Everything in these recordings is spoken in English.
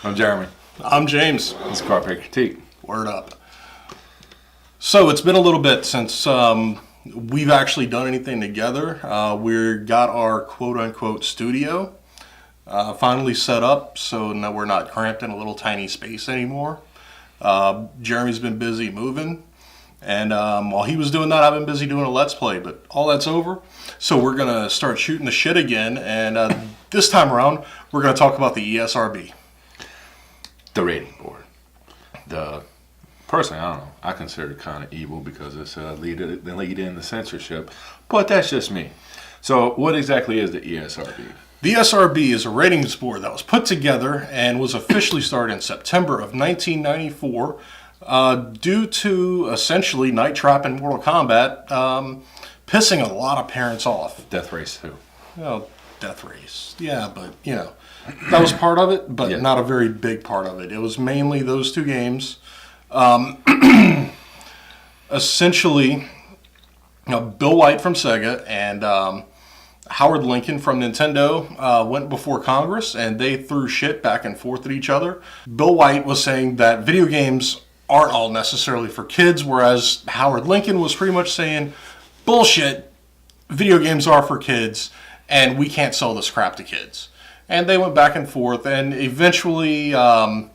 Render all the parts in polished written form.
I'm Jeremy. I'm James. This is Carpe Critique. Word up. So it's been a little bit since we've actually done anything together. We got our quote-unquote studio finally set up, so now we're not cramped in a little tiny space anymore. Jeremy's been busy moving, and while he was doing that, I've been busy doing a Let's Play, but all that's over. So we're going to start shooting the shit again, and this time around, we're going to talk about the ESRB. The rating board. Personally, I don't know. I consider it kind of evil because it's the lead in the censorship, but that's just me. So what exactly is the ESRB? The ESRB is a ratings board that was put together and was officially started in September of 1994 due to essentially Night Trap and Mortal Kombat pissing a lot of parents off. Death Race 2. Well, Death Race. Yeah, but, you know, that was part of it, but not a very big part of it. It was mainly those two games. Essentially, Bill White from Sega and Howard Lincoln from Nintendo went before Congress, and they threw shit back and forth at each other. Bill White was saying that video games aren't all necessarily for kids, whereas Howard Lincoln was pretty much saying, bullshit, video games are for kids, and we can't sell this crap to kids. And they went back and forth, and eventually Sega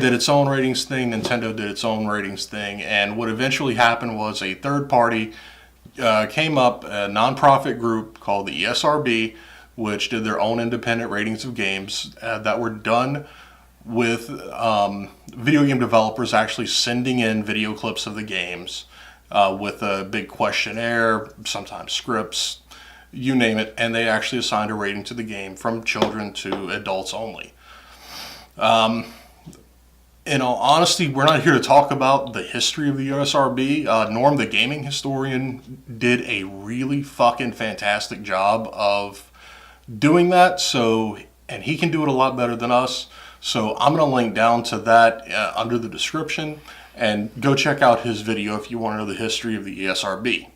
did its own ratings thing, Nintendo did its own ratings thing, and what eventually happened was a third party came up, a nonprofit group called the ESRB, which did their own independent ratings of games that were done with video game developers actually sending in video clips of the games with a big questionnaire, sometimes scripts, you name it, and they actually assigned a rating to the game from children to adults only. In all honesty, we're not here to talk about the history of the ESRB. Norm, the gaming historian, did a really fucking fantastic job of doing that, and he can do it a lot better than us. So I'm going to link down to that under the description, and go check out his video if you want to know the history of the ESRB.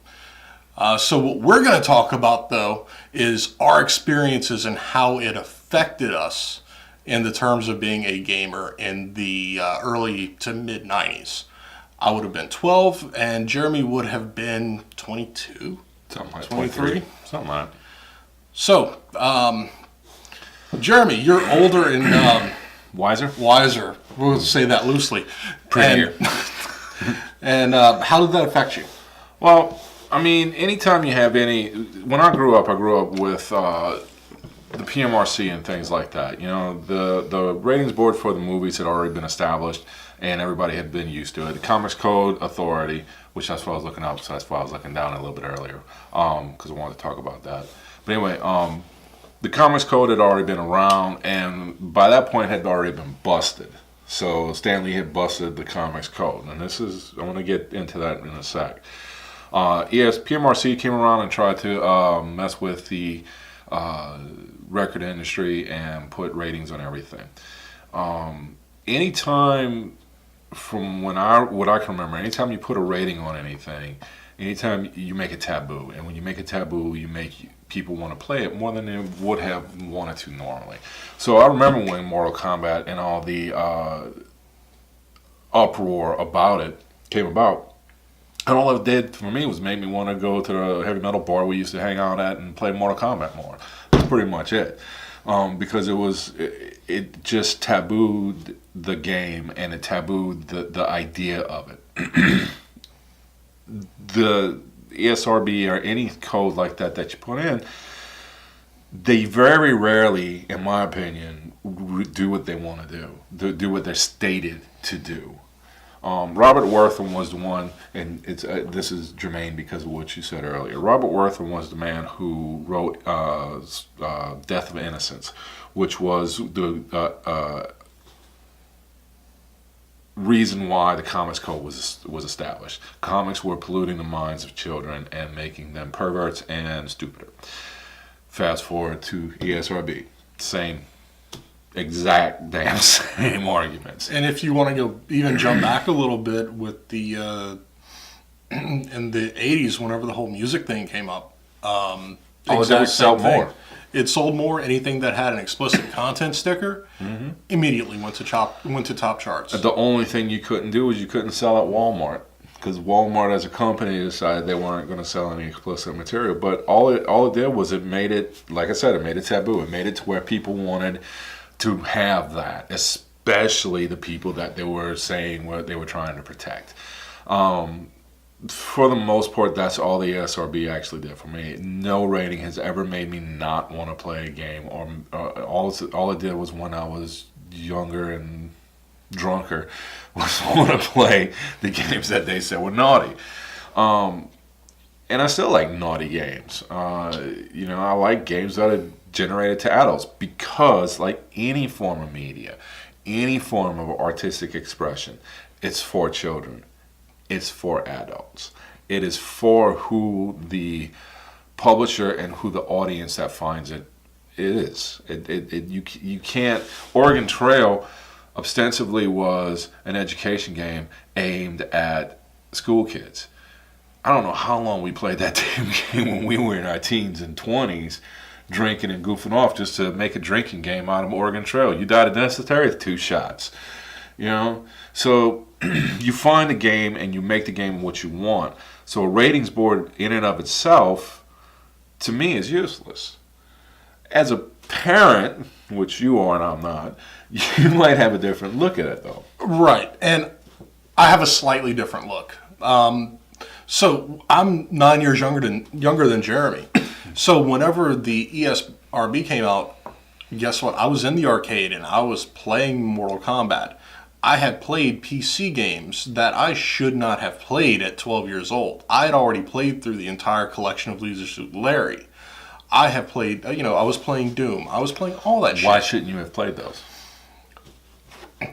So what we're going to talk about, though, is our experiences and how it affected us in the terms of being a gamer in the early to mid 90s. I would have been 12, and Jeremy would have been 22? Something like 23? Something like that. So, Jeremy, you're older and Wiser? Wiser. We'll say that loosely. Prettier. And how did that affect you? Well, I mean, anytime you have when I grew up with the PMRC and things like that. You know, the ratings board for the movies had already been established, and everybody had been used to it. The Comics Code Authority, which that's what I was looking up, so that's why I was looking down a little bit earlier, because I wanted to talk about that. But anyway, the Comics Code had already been around, and by that point had already been busted. So Stanley had busted the Comics Code, and I want to get into that in a sec. PMRC came around and tried to mess with the record industry and put ratings on everything. Anytime from what I can remember, anytime you put a rating on anything, anytime you make it taboo, and when you make it taboo, you make people want to play it more than they would have wanted to normally. So I remember when Mortal Kombat and all the uproar about it came about. And all it did for me was make me want to go to the heavy metal bar we used to hang out at and play Mortal Kombat more. That's pretty much it. Because it just tabooed the game, and it tabooed the idea of it. The ESRB or any code like that you put in, they very rarely, in my opinion, do what they want to do what they're stated to do. Robert Wortham was the one, and this is germane because of what you said earlier. Robert Wortham was the man who wrote Death of Innocence, which was the reason why the Comics Code was established. Comics were polluting the minds of children and making them perverts and stupider. Fast forward to ESRB, same exact damn same arguments. And if you want to go even jump back a little bit with the in the 80s, whenever the whole music thing came up, they would sell more. It sold more. Anything that had an explicit content sticker immediately went to top charts. The only thing you couldn't do was you couldn't sell at Walmart, because Walmart as a company decided they weren't going to sell any explicit material. But all it did was it made it, like I said, it made it taboo. It made it to where people wanted to have that, especially the people that they were saying what they were trying to protect. For the most part, that's all the ESRB actually did for me. No rating has ever made me not want to play a game. Or all it did was, when I was younger and drunker, was want to play the games that they said were naughty. And I still like naughty games. I like games that are generated to adults, because, like any form of media, any form of artistic expression, it's for children. It's for adults. It is for who the publisher and who the audience that finds it is. You can't. Oregon Trail ostensibly was an education game aimed at school kids. I don't know how long we played that damn game when we were in our teens and 20s, drinking and goofing off just to make a drinking game out of Oregon Trail. You died of dysentery with 2 shots. So you find the game and you make the game what you want. So a ratings board in and of itself, to me, is useless. As a parent, which you are and I'm not, you might have a different look at it, though. Right, and I have a slightly different look. So I'm 9 years younger than Jeremy. So whenever the ESRB came out, guess what? I was in the arcade and I was playing Mortal Kombat. I had played PC games that I should not have played at 12 years old. I had already played through the entire collection of Leisure Suit Larry. I have played, I was playing Doom. I was playing all that shit. Why shouldn't you have played those?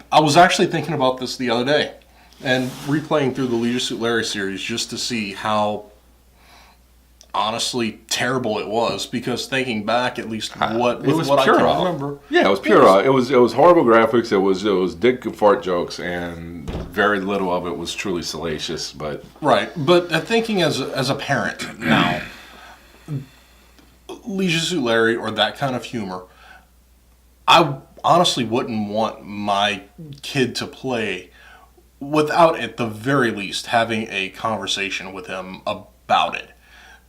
I was actually thinking about this the other day and replaying through the Leisure Suit Larry series just to see how honestly terrible it was, because thinking back, at least what I can remember. Yeah, it was pure. It was horrible graphics. It was dick fart jokes, and very little of it was truly salacious. But right, but thinking as a parent now, Leisure Suit Larry or that kind of humor, I honestly wouldn't want my kid to play without, at the very least, having a conversation with him about it.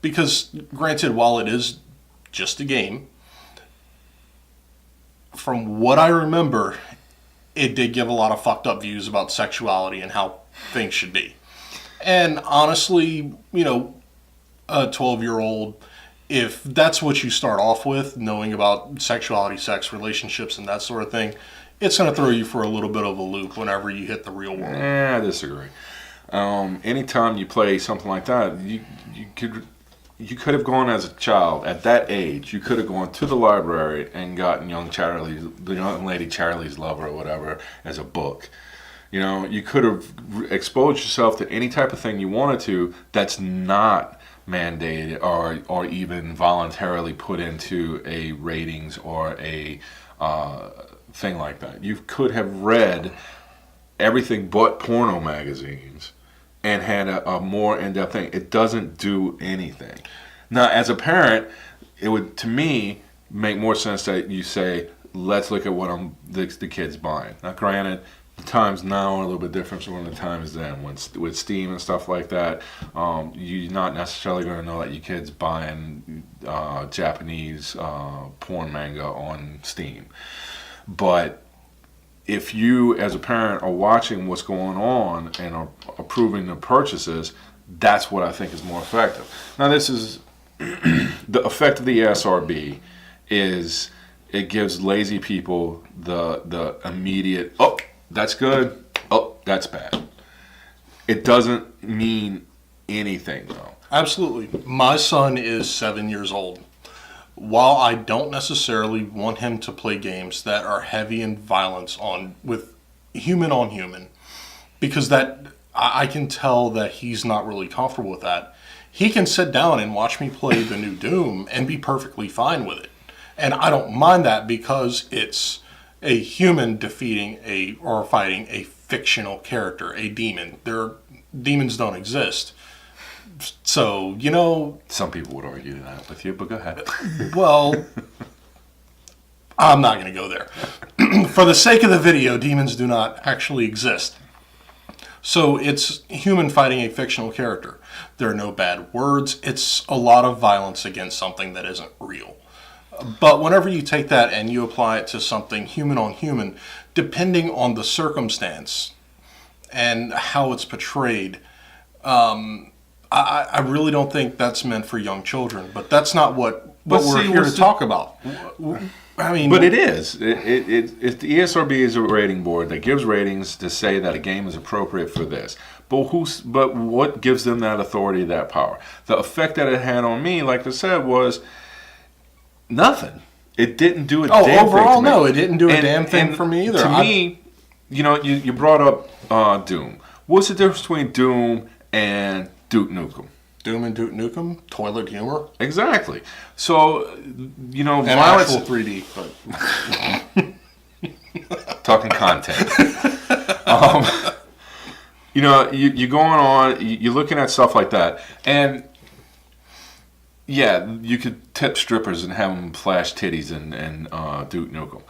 Because, granted, while it is just a game, from what I remember, it did give a lot of fucked up views about sexuality and how things should be. And honestly, a 12-year-old, if that's what you start off with, knowing about sexuality, sex, relationships, and that sort of thing, it's going to throw you for a little bit of a loop whenever you hit the real world. I disagree. Anytime you play something like that, you could have gone as a child at that age. You could have gone to the library and gotten the young lady Charlie's Lover or whatever as a book. You could have exposed yourself to any type of thing you wanted to that's not mandated or even voluntarily put into a ratings or a thing like that. You could have read everything but porno magazines and had a more in-depth thing. It doesn't do anything. Now, as a parent, it would, to me, make more sense that you say, let's look at what the kid's buying. Now, granted, the times now are a little bit different from the times then. With Steam and stuff like that, you're not necessarily going to know that your kid's buying Japanese porn manga on Steam. But if you, as a parent, are watching what's going on and are approving the purchases, that's what I think is more effective. Now, this is the effect of the ESRB is it gives lazy people the immediate, oh, that's good, oh, that's bad. It doesn't mean anything, though. Absolutely. My son is 7 years old. While I don't necessarily want him to play games that are heavy in violence with human on human, because that I can tell that he's not really comfortable with that, he can sit down and watch me play the new Doom and be perfectly fine with it. And I don't mind that because it's a human defeating or fighting a fictional character, a demon. Demons don't exist. So, Some people would argue that with you, but go ahead. well, I'm not going to go there. For the sake of the video, demons do not actually exist. So it's human fighting a fictional character. There are no bad words. It's a lot of violence against something that isn't real. But whenever you take that and you apply it to something human on human, depending on the circumstance and how it's portrayed, I really don't think that's meant for young children. But that's not what we're here to talk about. I mean, but it is. The ESRB is a rating board that gives ratings to say that a game is appropriate for this. But what gives them that authority, that power? The effect that it had on me, like I said, was nothing. It didn't do a damn thing overall, to me. no, it didn't do a damn thing for me either. To me, you brought up Doom. What's the difference between Doom and Duke Nukem? Doom and Duke Nukem, toilet humor. Exactly. So, And violence. actual 3D, but Talking content. You're going on, you're looking at stuff like that. And, yeah, you could tip strippers and have them flash titties and Duke Nukem.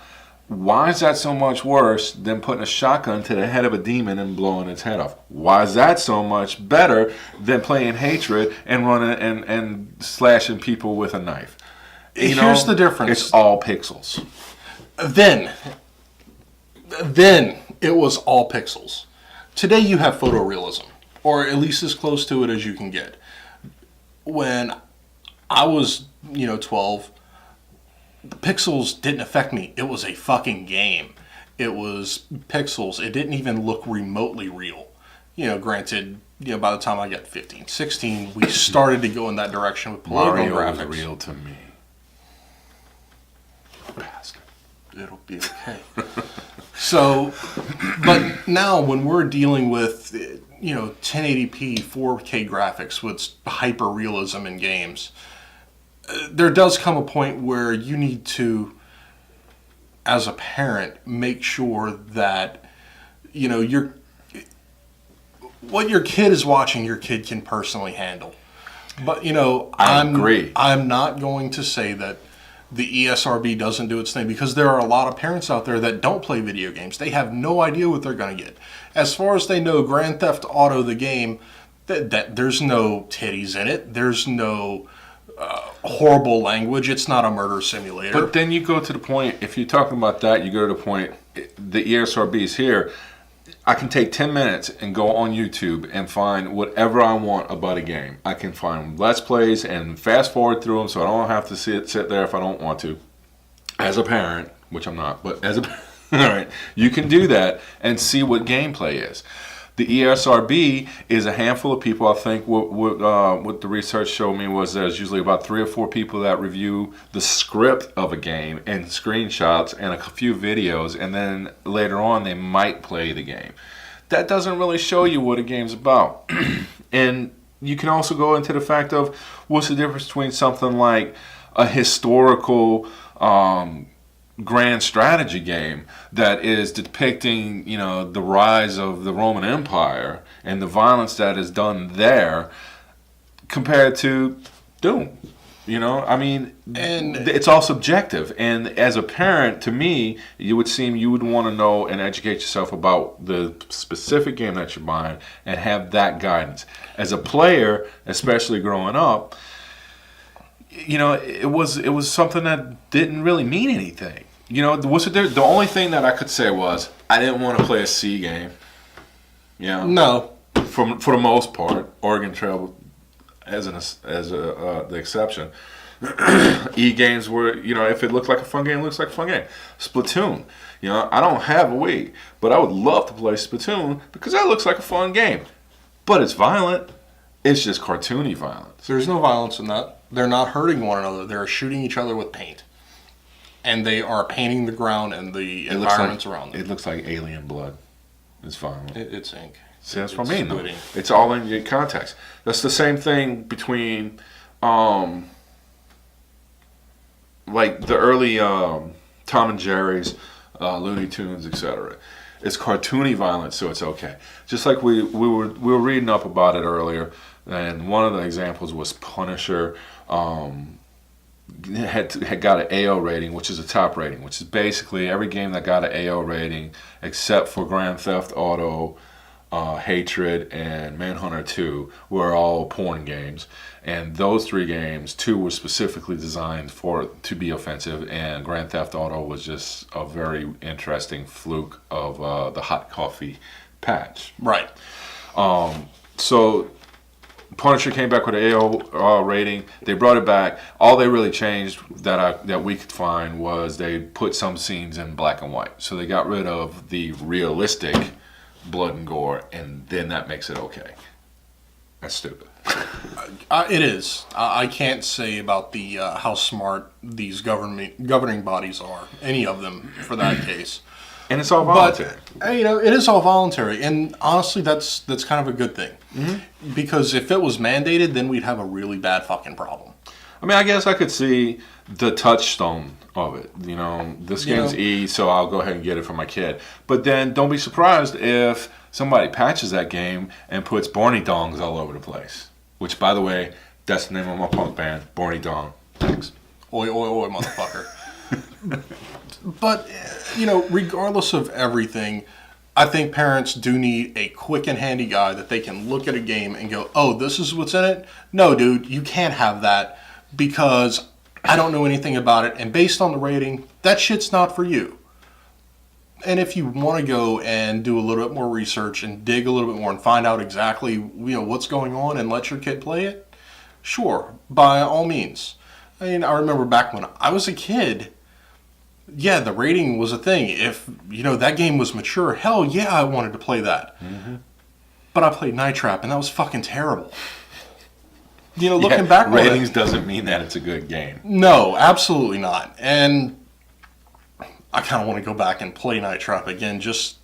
Why is that so much worse than putting a shotgun to the head of a demon and blowing its head off? Why is that so much better than playing hatred and running and slashing people with a knife? Here's the difference. It's all pixels. Then it was all pixels. Today you have photorealism, or at least as close to it as you can get. When I was, 12, the pixels didn't affect me. It was a fucking game. It was pixels. It didn't even look remotely real. Granted, by the time I got 15, 16, we started to go in that direction with polygon Mario graphics. was real to me. Bastard. It'll be okay. So, but now when we're dealing with, 1080p, 4K graphics with hyper realism in games, there does come a point where you need to, as a parent, make sure that, what your kid is watching, your kid can personally handle. But, I agree. I'm not going to say that the ESRB doesn't do its thing, because there are a lot of parents out there that don't play video games. They have no idea what they're going to get. As far as they know, Grand Theft Auto, the game, that there's no titties in it. There's no horrible language. It's not a murder simulator. But then you go to the point, if you're talking about that, you go to the point, the ESRB is here. I can take 10 minutes and go on YouTube and find whatever I want about a game. I can find Let's Plays and fast forward through them so I don't have to sit there if I don't want to. As a parent, which I'm not, but as a parent, all right, you can do that and see what gameplay is. The ESRB is a handful of people. I think what the research showed me was there's usually about 3 or 4 people that review the script of a game and screenshots and a few videos, and then later on they might play the game. That doesn't really show you what a game's about. And you can also go into the fact of what's the difference between something like a historical grand strategy game that is depicting, the rise of the Roman Empire and the violence that is done there compared to Doom. And it's all subjective. And as a parent, to me, you would want to know and educate yourself about the specific game that you're buying and have that guidance. As a player, especially growing up, it was something that didn't really mean anything. The only thing that I could say was I didn't want to play a C game. No. For the most part, Oregon Trail as the exception. E games were, if it looked like a fun game, it looks like a fun game. Splatoon. I don't have a Wii, but I would love to play Splatoon because that looks like a fun game. But it's violent. It's just cartoony violence. There's no violence in that. They're not hurting one another. They're shooting each other with paint. And they are painting the ground and the environments around them. It looks like alien blood. It's violent. It's ink. See, that's what I mean, though. Ink. It's all in your context. That's the same thing between, like the early Tom and Jerry's, Looney Tunes, etc. It's cartoony violence, so it's okay. Just like we were reading up about it earlier. And one of the examples was Punisher. Had got an AO rating, which is a top rating, which is basically every game that got an AO rating except for Grand Theft Auto, Hatred, and Manhunter 2 were all porn games. And those 3 games, 2 were specifically designed to be offensive, and Grand Theft Auto was just a very interesting fluke of the hot coffee patch. Right. So Punisher came back with an AO rating. They brought it back. All they really changed that we could find was they put some scenes in black and white. So they got rid of the realistic blood and gore, and then that makes it okay. That's stupid. It is. I can't say about the how smart these governing bodies are. Any of them, for that case. And it's all voluntary. But, it is all voluntary. And honestly, that's kind of a good thing. Mm-hmm. Because if it was mandated, then we'd have a really bad fucking problem. I mean, I guess I could see the touchstone of it. This game's E, so I'll go ahead and get it for my kid. But then don't be surprised if somebody patches that game and puts Barney Dongs all over the place. Which, by the way, that's the name of my punk band, Barney Dong. Thanks. Oi, oi, oi, motherfucker. But, regardless of everything, I think parents do need a quick and handy guide that they can look at a game and go, oh, this is what's in it? No, dude, you can't have that because I don't know anything about it. And based on the rating, that shit's not for you. And if you want to go and do a little bit more research and dig a little bit more and find out exactly what's going on and let your kid play it, sure, by all means. I mean, I remember back when I was a kid, yeah, the rating was a thing. If, that game was mature, hell yeah, I wanted to play that. Mm-hmm. But I played Night Trap, and that was fucking terrible. Looking back on it, ratings doesn't mean that it's a good game. No, absolutely not. And I kind of want to go back and play Night Trap again, just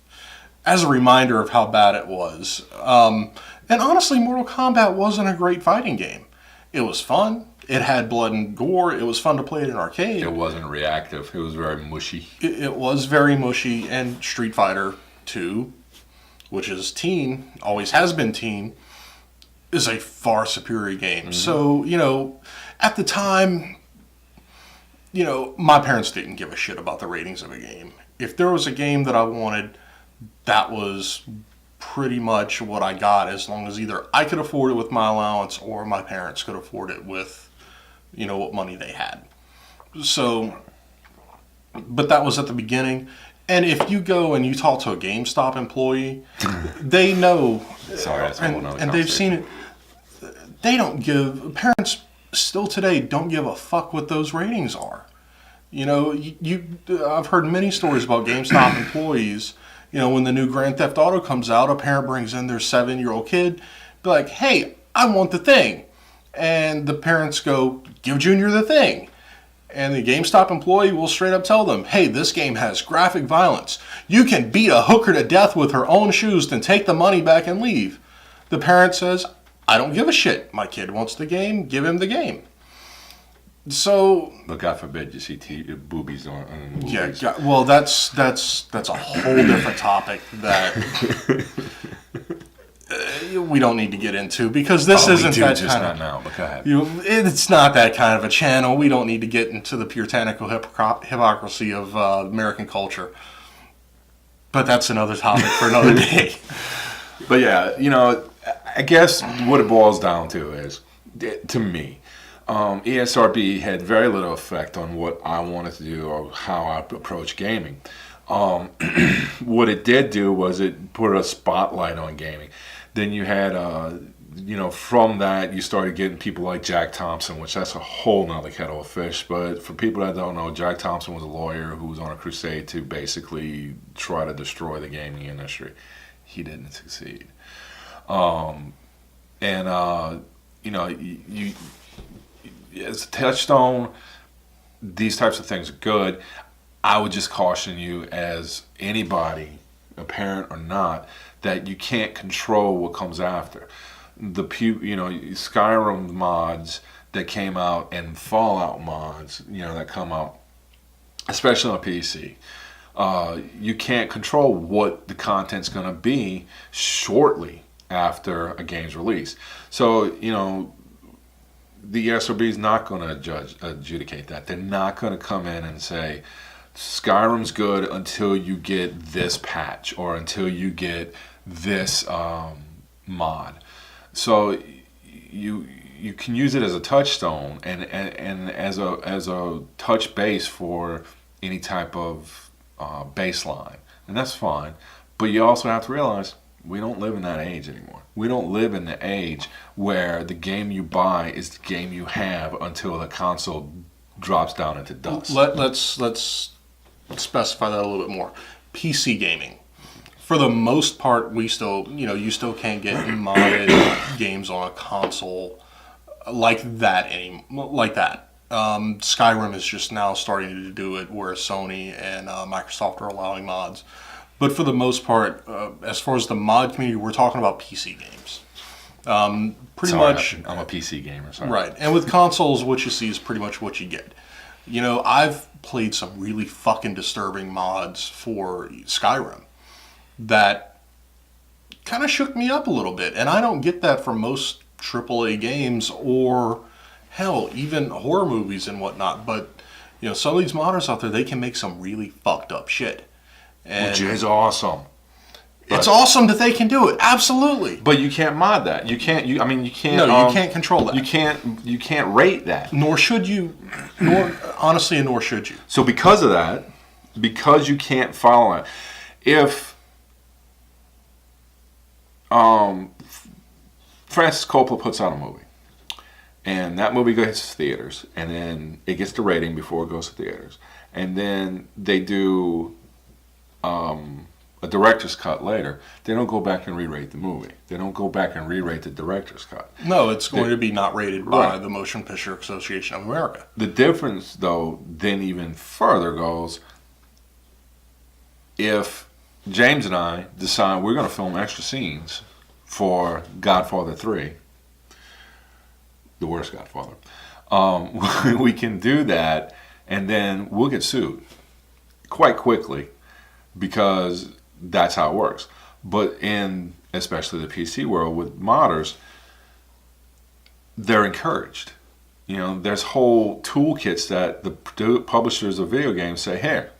as a reminder of how bad it was. And honestly, Mortal Kombat wasn't a great fighting game. It was fun. It had blood and gore. It was fun to play it in arcade. It wasn't reactive. It was very mushy. It was very mushy. And Street Fighter 2, which is teen, always has been teen, is a far superior game. Mm-hmm. So, at the time, my parents didn't give a shit about the ratings of a game. If there was a game that I wanted, that was pretty much what I got, as long as either I could afford it with my allowance or my parents could afford it with, what money they had. So, but that was at the beginning. And if you go and you talk to a GameStop employee, they know. Sorry, that's and they've seen it. Parents still today don't give a fuck what those ratings are. I've heard many stories about GameStop employees. When the new Grand Theft Auto comes out, a parent brings in their 7-year-old kid, be like, hey, I want the thing. And the parents go, give Junior the thing. And the GameStop employee will straight up tell them, hey, this game has graphic violence. You can beat a hooker to death with her own shoes, then take the money back and leave. The parent says, I don't give a shit. My kid wants the game, give him the game. So, but God forbid you see boobies on movies. Yeah, well, that's a whole different topic that we don't need to get into, because this isn't that just kind not of. now. But go ahead. It's not that kind of a channel. We don't need to get into the puritanical hypocrisy of American culture. But that's another topic for another day. But yeah, I guess what it boils down to is, to me, ESRB had very little effect on what I wanted to do or how I approach gaming. What it did do was it put a spotlight on gaming. Then you had, from that you started getting people like Jack Thompson, which that's a whole nother kettle of fish. But for people that don't know, Jack Thompson was a lawyer who was on a crusade to basically try to destroy the gaming industry. He didn't succeed. You as a touchstone, these types of things are good. I would just caution you, as anybody, a parent or not, that you can't control what comes after. The Skyrim mods that came out and Fallout mods, that come out, especially on PC. You can't control what the content's going to be shortly after a game's release. So, the ESRB is not going to adjudicate that. They're not going to come in and say, Skyrim's good until you get this patch or until you get this mod. So you can use it as a touchstone and as a touch base for any type of baseline, and that's fine. But you also have to realize we don't live in that age anymore. We don't live in the age where the game you buy is the game you have until the console drops down into dust. Let's specify that a little bit more. PC gaming. For the most part, we still, you still can't get modded games on a console like that Skyrim is just now starting to do it, where Sony and Microsoft are allowing mods. But for the most part, as far as the mod community, we're talking about PC games. Pretty much. I'm a PC gamer, sorry. Right. And with consoles, what you see is pretty much what you get. I've played some really fucking disturbing mods for Skyrim that kind of shook me up a little bit. And I don't get that from most AAA games or, hell, even horror movies and whatnot. But, some of these modders out there, they can make some really fucked up shit. Which is awesome. It's awesome that they can do it. Absolutely. But you can't mod that. You can't. You can't. No, you can't control that. You can't rate that. Nor should you. Nor should you. So because of that, because you can't follow it, if Francis Coppola puts out a movie, and that movie goes to theaters, and then it gets the rating before it goes to theaters, and then they do a director's cut later, they don't go back and re-rate the movie. They don't go back and re-rate the director's cut. No, it's going to be not rated by the Motion Picture Association of America. The difference, though, then even further goes, if James and I decide we're going to film extra scenes for Godfather 3, the worst Godfather, we can do that, and then we'll get sued quite quickly, because that's how it works. But in especially the PC world with modders, they're encouraged. There's whole toolkits that the publishers of video games say, "Here,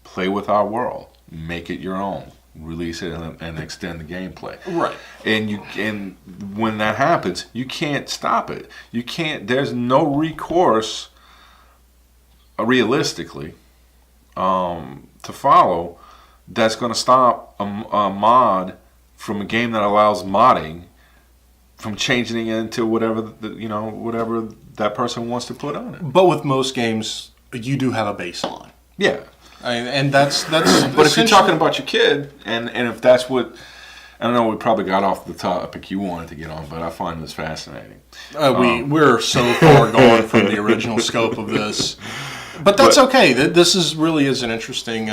play with our world, make it your own, release it, and extend the gameplay." Right. And when that happens, you can't stop it. You can't. There's no recourse, realistically, to follow, that's going to stop a mod from a game that allows modding from changing it into whatever whatever that person wants to put on it. But with most games, you do have a baseline. Yeah, and that's. But if you're talking about your kid, and if that's what, I don't know, we probably got off the topic you wanted to get on, but I find this fascinating. We're so far gone from the original scope of this. But that's okay. This really is an interesting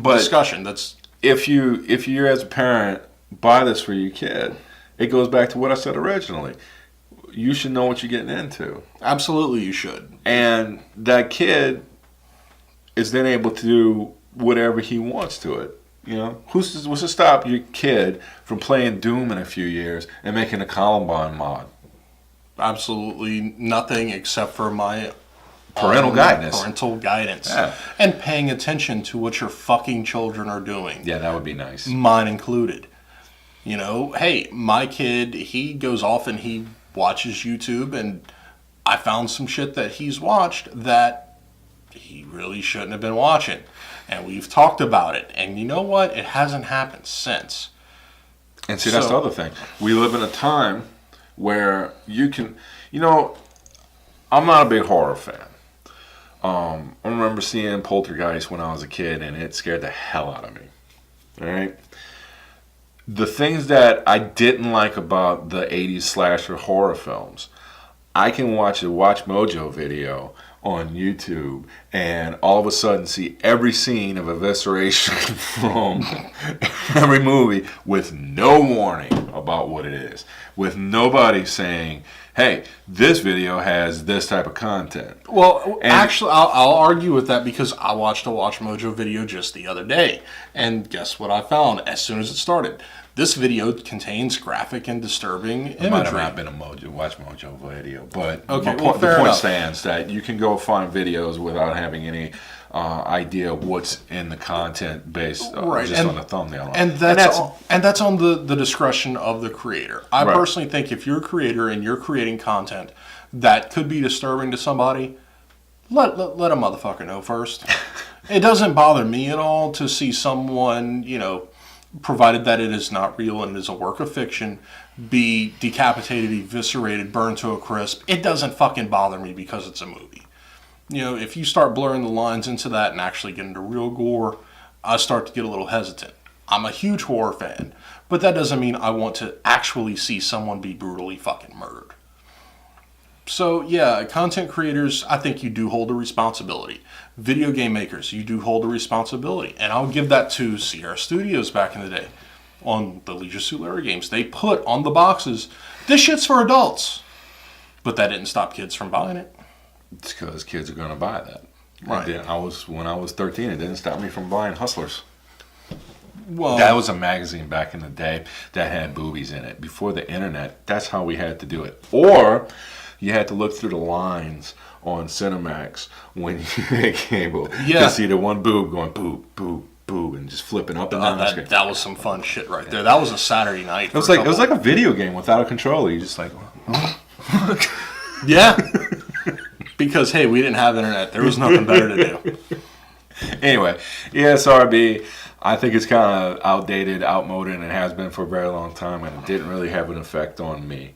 discussion. That's if you as a parent buy this for your kid, it goes back to what I said originally. You should know what you're getting into. Absolutely, you should. And that kid is then able to do whatever he wants to it. What's to stop your kid from playing Doom in a few years and making a Columbine mod? Absolutely nothing, except for my parental guidance. Yeah. And paying attention to what your fucking children are doing. Yeah, that would be nice. Mine included. Hey, my kid, he goes off and he watches YouTube, and I found some shit that he's watched that he really shouldn't have been watching. And we've talked about it. And you know what? It hasn't happened since. And see, that's the other thing. We live in a time where you can, I'm not a big horror fan. I remember seeing Poltergeist when I was a kid, and it scared the hell out of me. All right? The things that I didn't like about the 80s slasher horror films, I can watch a Watch Mojo video on YouTube and all of a sudden see every scene of evisceration from every movie with no warning about what it is, with nobody saying, hey, this video has this type of content. Well, actually, I'll argue with that, because I watched a Watch Mojo video just the other day, and guess what I found as soon as it started? this video contains graphic and disturbing imagery. It might have not been a Watch Mojo video, but Okay, the well, fair point enough. stands that you can go find videos without having any idea what's in the content based Right, just and- on the thumbnail. And that's on the discretion of the creator. I Right. personally think if you're a creator and you're creating content that could be disturbing to somebody, let a motherfucker know first. It doesn't bother me at all to see someone, provided that it is not real and it is a work of fiction, be decapitated, eviscerated, burned to a crisp. It doesn't fucking bother me because it's a movie. If you start blurring the lines into that and actually get into real gore, I start to get a little hesitant. I'm a huge horror fan, but that doesn't mean I want to actually see someone be brutally fucking murdered. So yeah, content creators, I think you do hold a responsibility. Video game makers, you do hold a responsibility. And I'll give that to Sierra Studios back in the day. On the Leisure Suit Larry games, they put on the boxes, this shit's for adults. But that didn't stop kids from buying it. It's because kids are going to buy that. Right. When I was 13, it didn't stop me from buying Hustlers. Well, That was a magazine back in the day that had boobies in it. Before the internet, that's how we had to do it. Or you had to look through the lines on Cinemax when you had cable to see the one boob going boob, boob, boob, and just flipping up and down the screen. that was some fun shit right there. That was a Saturday night. It was like a video game without a controller. You just like, yeah. Because, hey, we didn't have internet. There was nothing better to do. Anyway, ESRB, I think it's kind of outdated, outmoded, and it has been for a very long time, and it didn't really have an effect on me.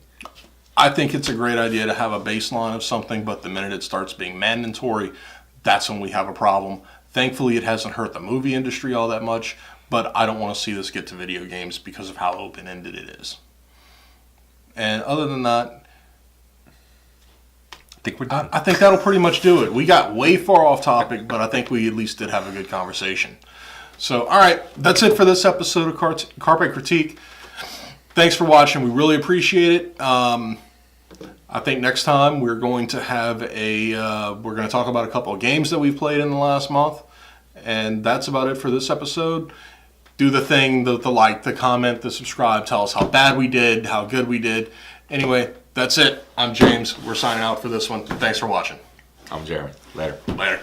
I think it's a great idea to have a baseline of something, but the minute it starts being mandatory, that's when we have a problem. Thankfully, it hasn't hurt the movie industry all that much, but I don't want to see this get to video games because of how open-ended it is. And other than that, I think we're done. I think that'll pretty much do it. We got way far off topic, but I think we at least did have a good conversation. So, all right, that's it for this episode of Carpe Critique. Thanks for watching. We really appreciate it. I think next time we're going to have we're going to talk about a couple of games that we've played in the last month. And that's about it for this episode. Do the thing, the like, the comment, the subscribe. Tell us how bad we did, how good we did. Anyway, that's it. I'm James. We're signing out for this one. Thanks for watching. I'm Jeremy. Later. Later.